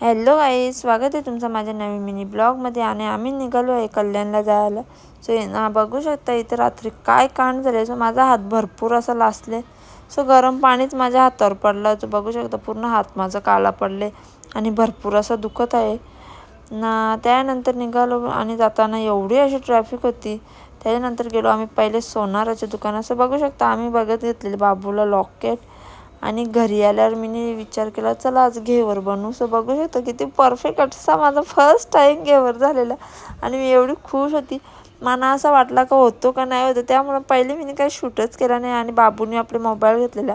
Hello guys, स्वागत आहे तुमचं माझ्या नवीन मिनी ब्लॉगमध्ये. आणि आम्ही निघालो आहे कल्याणला जायला. सो बघू शकता इथे रात्री काय कांड झाले. सो माझा हात भरपूर असा लासले. सो गरम पाणीच माझ्या हातावर पडलं. तो बघू शकता पूर्ण हात माझा काळा पडले आणि भरपूर असं दुखत आहे ना. त्यानंतर निघालो आणि जाताना एवढी अशी ट्रॅफिक होती. त्याच्यानंतर गेलो आम्ही पहिले सोनाराच्या दुकानात. असं बघू शकता आम्ही बघत घेतलेले बाबूला लॉकेट. आणि घरी आल्यावर मी विचार केला चला आज घेवर बनवू. सो बघू शकतो किती परफेक्ट असा माझा फर्स्ट टाईम घेवर झालेला. आणि मी एवढी खुश होती. मला असं वाटलं का होतो का नाही होतं. त्यामुळं पहिले मी काही शूटच केला नाही. आणि बाबूने आपले मोबाईल घेतलेला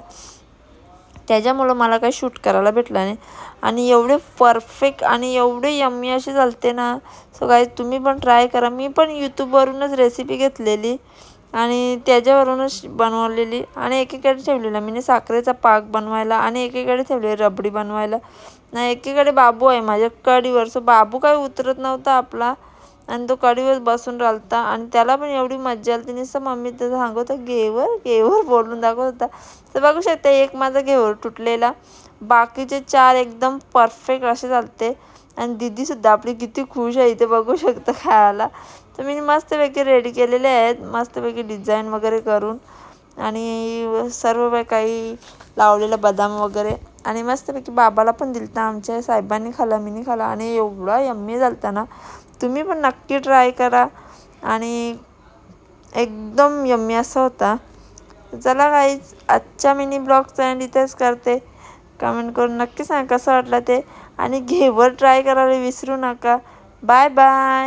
त्याच्यामुळं मला काही शूट करायला भेटलं नाही. आणि एवढे परफेक्ट आणि एवढे यम्मी असे झालते ना. सो गाईज तुम्ही पण ट्राय करा. मी पण यूट्यूबवरूनच रेसिपी घेतलेली आणि त्याच्यावरूनच बनवलेली. आणि एकीकडे ठेवलेला मी साखरेचा पाक बनवायला आणि एकीकडे ठेवले रबडी बनवायला. ना एकीकडे बाबू आहे माझ्या कढीवर. सो बाबू काही उतरत नव्हता आपला आणि तो कढीवर बसून राहिलता. आणि त्याला पण एवढी मज्जा आली. नुसतं मम्मी तर सांगत होता घेवर घेवर बोलून दाखवत होता. तर बघू शकता एक माझा घेवर तुटलेला, बाकीचे 4 एकदम परफेक्ट असे झालते. आणि दीदीसुद्धा आपली किती खुश आहे इथे बघू शकता खायला. तर मी मस्तपैकी रेडी केलेले आहेत, मस्तपैकी डिझाईन वगैरे करून आणि सर्व काही लावलेलं बदाम वगैरे. आणि मस्तपैकी बाबाला पण दिलता, आमच्या साहेबांनी खाला, मीनी खाला. आणि एवढा यम्मी झालता ना. तुम्ही पण नक्की ट्राय करा आणि एकदम यम्मी असा होता. चला गाईज, आजच्या मिनी ब्लॉगचा एंड इथेच करते. कमेंट करून नक्की सांगा कसं वाटलं ते. आणि घेवर ट्राय करायला विसरू नका. Bye bye.